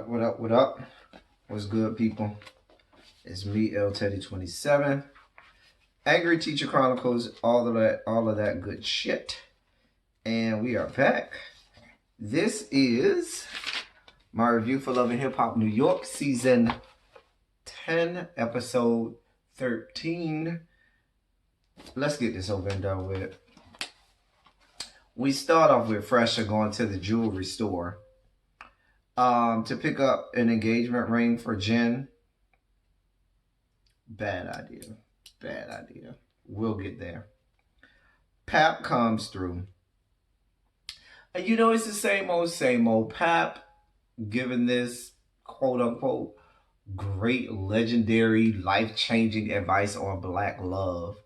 What up? What up? What's good, people? It's me, L Teddy 27. Angry Teacher Chronicles, all of that good shit. And we are back. This is my review for Love and Hip Hop New York, season 10, episode 13. Let's get this over and done with. We start off with Fresher going to the jewelry store to pick up an engagement ring for Jen. Bad idea. Bad idea. We'll get there. Pap comes through. And you know, it's the same old. Pap giving this quote unquote great, legendary, life-changing advice on black love.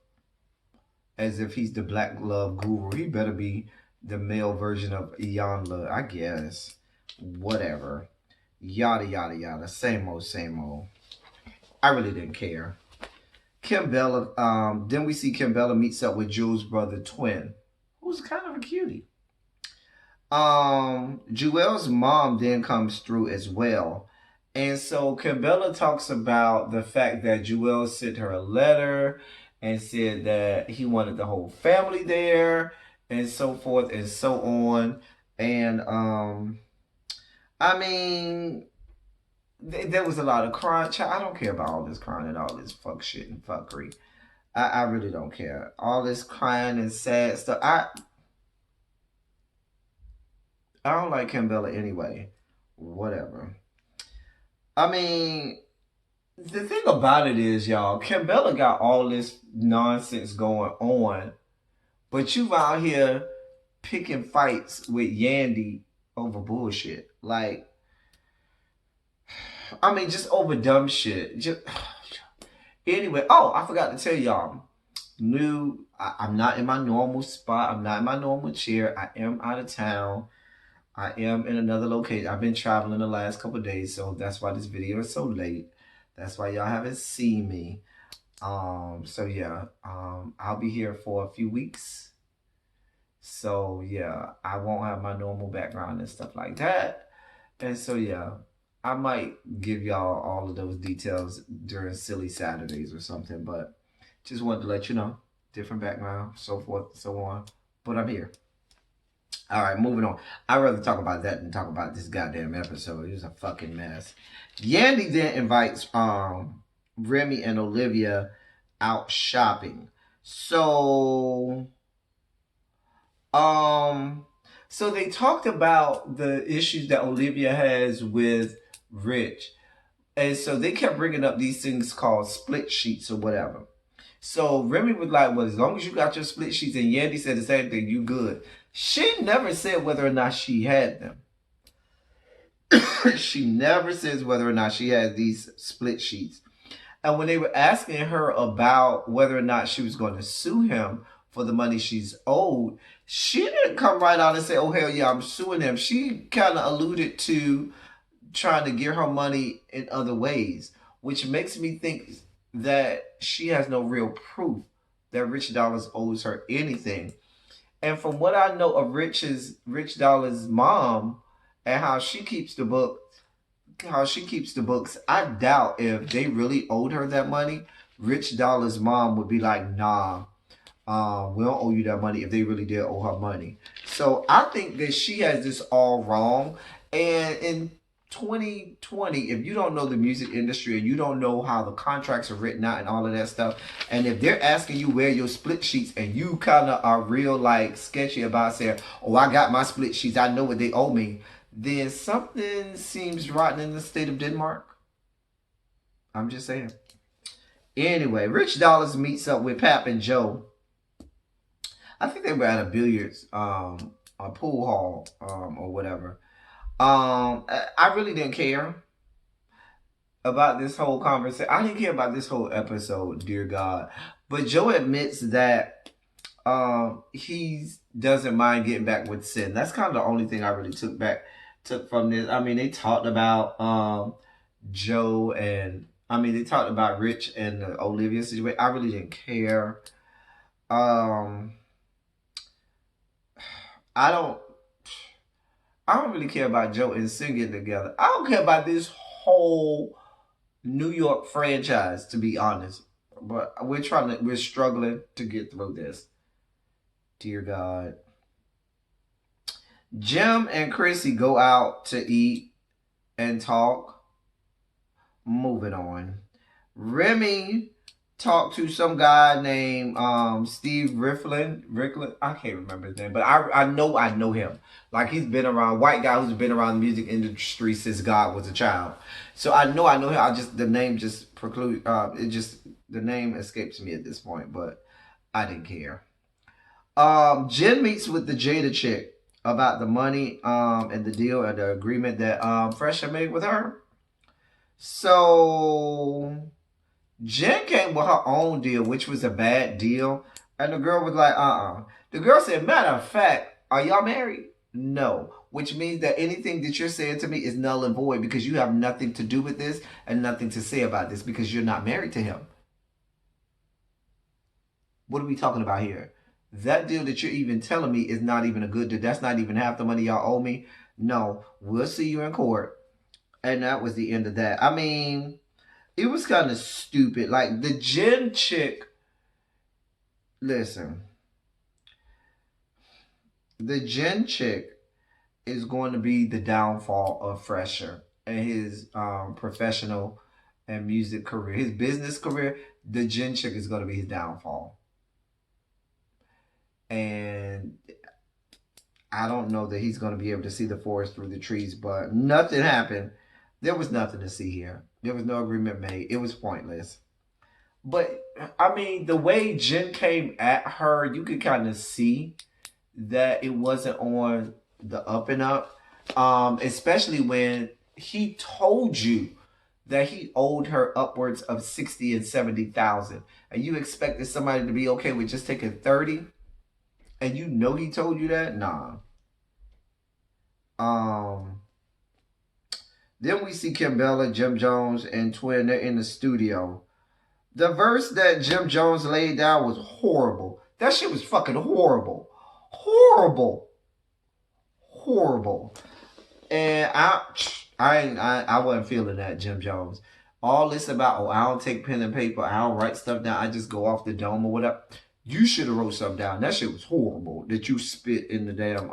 As if he's the black love guru. He better be the male version of Iyanla, I guess. Whatever. Yada, yada, yada. Same old. I really didn't care. Kimbella, then we see Kimbella meets up with Jules' brother Twin, who's kind of a cutie. Jewel's mom then comes through as well. And so Kimbella talks about the fact that Jewel sent her a letter and said that he wanted the whole family there and so forth and so on. And I mean, there was a lot of crying. I don't care about all this crying and all this fuck shit and fuckery. I really don't care. All this crying and sad stuff. I don't like Kimbella anyway. Whatever. I mean, the thing about it is, y'all, Kimbella got all this nonsense going on, but you out here picking fights with Yandy over bullshit. Like, I mean, just over dumb shit. Just anyway. Oh, I forgot to tell y'all. I'm not in my normal spot. I'm not in my normal chair. I am out of town. I am in another location. I've been traveling the last couple of days, so that's why this video is so late. That's why y'all haven't seen me. So yeah, I'll be here for a few weeks. So yeah, I won't have my normal background and stuff like that. And so yeah, I might give y'all all of those details during Silly Saturdays or something, but just wanted to let you know. Different background, so forth, so on. But I'm here. All right, moving on. I'd rather talk about that than talk about this goddamn episode. It was a fucking mess. Yandy then invites Remy and Olivia out shopping. So they talked about the issues that Olivia has with Rich. And so they kept bringing up these things called split sheets or whatever. So Remy was like, well, as long as you got your split sheets, and Yandy said the same thing, you good. She never said whether or not she had them. She never says whether or not she has these split sheets. And when they were asking her about whether or not she was going to sue him for the money she's owed, she didn't come right out and say, oh, hell yeah, I'm suing him. She kind of alluded to trying to get her money in other ways, which makes me think that she has no real proof that Rich Dollaz owes her anything. And from what I know of Rich Dollaz's mom and how she keeps the books, I doubt if they really owed her that money, Rich Dollaz's mom would be like, nah, we don't owe you that money if they really did owe her money. So I think that she has this all wrong. And in 2020, if you don't know the music industry and you don't know how the contracts are written out and all of that stuff, and if they're asking you where your split sheets and you kind of are real like sketchy about saying, oh, I got my split sheets, I know what they owe me, then something seems rotten in the state of Denmark. I'm just saying. Anyway, Rich Dollaz meets up with Pap and Joe. I think they were at a billiards, a pool hall, or whatever. I really didn't care about this whole conversation. I didn't care about this whole episode, dear God. But Joe admits that he doesn't mind getting back with Sin. That's kind of the only thing I really took from this. I mean, they talked about Joe and they talked about Rich and the Olivia situation. I really didn't care. I I don't really care about Joe and Sin getting together. I don't care about this whole New York franchise, to be honest. But we're struggling to get through this. Dear God. Jim and Chrissy go out to eat and talk. Moving on. Remy talked to some guy named Steve Ricklin. I can't remember his name, but I know him. Like, he's been around, white guy who's been around the music industry since God was a child. So I know him. The name just preclude. The name escapes me at this point, but I didn't care. Jen meets with the Jada chick about the money and the deal and the agreement that Fresha made with her. So Jen came with her own deal, which was a bad deal. And the girl was like, The girl said, matter of fact, are y'all married? No. Which means that anything that you're saying to me is null and void because you have nothing to do with this and nothing to say about this because you're not married to him. What are we talking about here? That deal that you're even telling me is not even a good deal. That's not even half the money y'all owe me. No, we'll see you in court. And that was the end of that. I mean, it was kind of stupid. Like, the Jen chick, listen, the Jen chick is going to be the downfall of Fresher and his professional and music career. His business career, the Jen chick is going to be his downfall. And I don't know that he's going to be able to see the forest through the trees, but nothing happened. There was nothing to see here. There was no agreement made. It was pointless. But, I mean, the way Jen came at her, you could kind of see that it wasn't on the up and up. Especially when he told you that he owed her upwards of 60 and 70,000. And you expected somebody to be okay with just taking 30? And you know he told you that? Nah. Then we see Kimbella, Jim Jones, and Twin. They're in the studio. The verse that Jim Jones laid down was horrible. That shit was fucking horrible. Horrible. Horrible. And I wasn't feeling that, Jim Jones. All this about, I don't take pen and paper, I don't write stuff down, I just go off the dome or whatever. You should have wrote something down. That shit was horrible that you spit in the damn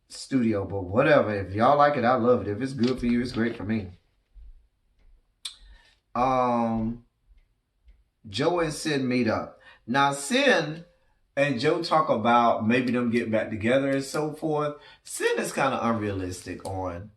studio. But whatever. If y'all like it, I love it. If it's good for you, it's great for me. Joe and Sin meet up. Now, Sin and Joe talk about maybe them getting back together and so forth. Sin is kind of unrealistic on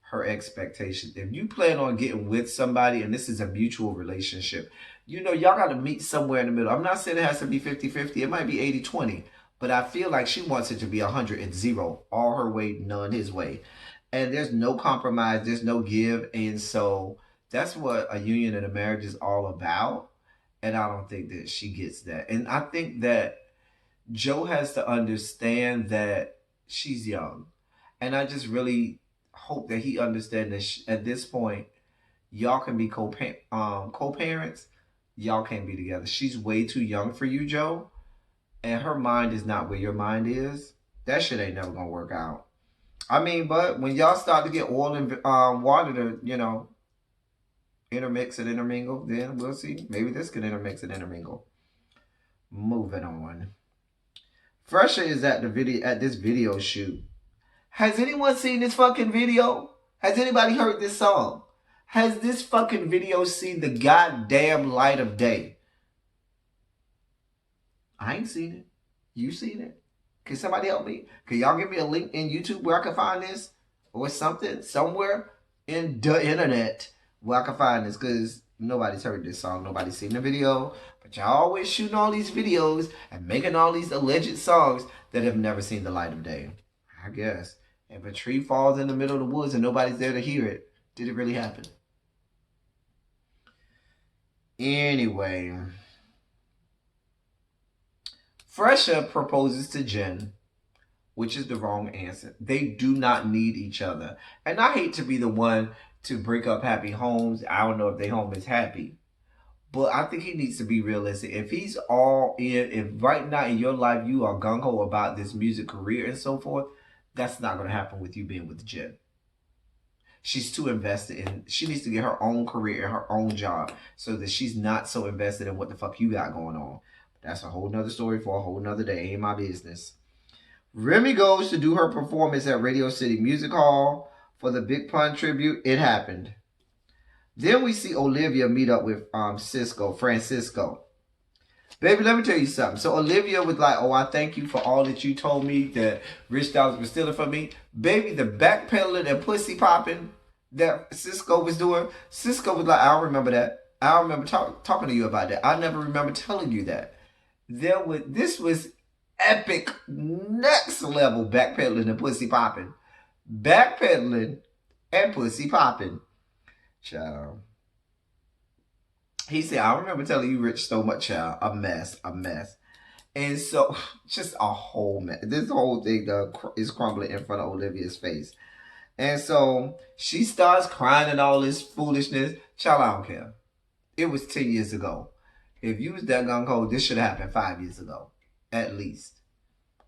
her expectations. If you plan on getting with somebody and this is a mutual relationship, you know, y'all got to meet somewhere in the middle. I'm not saying it has to be 50-50. It might be 80-20. But I feel like she wants it to be 100 and 0. All her way, none his way. And there's no compromise. There's no give. And so that's what a union and a marriage is all about. And I don't think that she gets that. And I think that Joe has to understand that she's young. And I just really hope that he understands that at this point, y'all can be co-parents. Y'all can't be together. She's way too young for you, Joe. And her mind is not where your mind is. That shit ain't never gonna work out. I mean, but when y'all start to get oil and water to, you know, intermix and intermingle, then we'll see. Maybe this can intermix and intermingle. Moving on. Fresha is at this video shoot. Has anyone seen this fucking video? Has anybody heard this song? Has this fucking video seen the goddamn light of day? I ain't seen it. You seen it? Can somebody help me? Can y'all give me a link in YouTube where I can find this? Or something, somewhere in the internet where I can find this? Because nobody's heard this song. Nobody's seen the video. But y'all always shooting all these videos and making all these alleged songs that have never seen the light of day. I guess. If a tree falls in the middle of the woods and nobody's there to hear it, did it really happen? Anyway, Fresha proposes to Jen, which is the wrong answer. They do not need each other. And I hate to be the one to break up happy homes. I don't know if their home is happy. But I think he needs to be realistic. If he's all in, if right now in your life you are gung-ho about this music career and so forth, That's not going to happen with you being with Jen. She's too invested in, she needs to get her own career, her own job, so that she's not so invested in what the fuck you got going on. That's a whole nother story for a whole nother day. Ain't my business. Remy goes to do her performance at Radio City Music Hall for the Big Pun tribute. It happened. Then we see Olivia meet up with Francisco. Baby, let me tell you something. So Olivia was like, oh, I thank you for all that you told me that Rich Dollars was stealing from me. Baby, the backpedaling and pussy popping that Cisco was doing, Cisco was like, I don't remember that. I don't remember talking to you about that. I never remember telling you that. This was epic, next level backpedaling and pussy popping. Backpedaling and pussy popping. Child. He said, I remember telling you Rich stole my child. A mess. And so, just a whole mess. This whole thing is crumbling in front of Olivia's face. And so, she starts crying and all this foolishness. Child, I don't care. It was 10 years ago. If you was that gung ho, this should have happened 5 years ago. At least.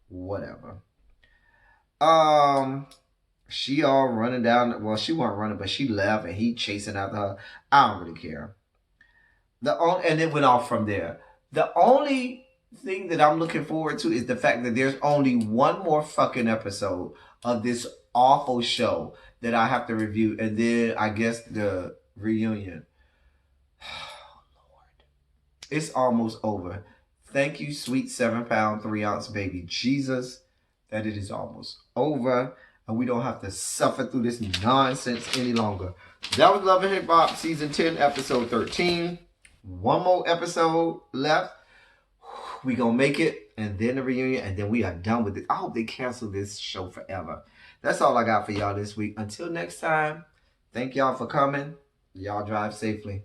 Whatever. She all running down. Well, she wasn't running, but she left and he chasing after her. I don't really care. And it went off from there. The only thing that I'm looking forward to is the fact that there's only one more fucking episode of this awful show that I have to review, and then I guess the reunion. Oh, Lord. It's almost over. Thank you, sweet 7-pound, 3-ounce baby Jesus, that it is almost over, and we don't have to suffer through this nonsense any longer. That was Love and Hip Hop Season 10, Episode 13. One more episode left. We gonna make it, and then the reunion, and then we are done with it. I hope they cancel this show forever. That's all I got for y'all this week. Until next time, thank y'all for coming. Y'all drive safely.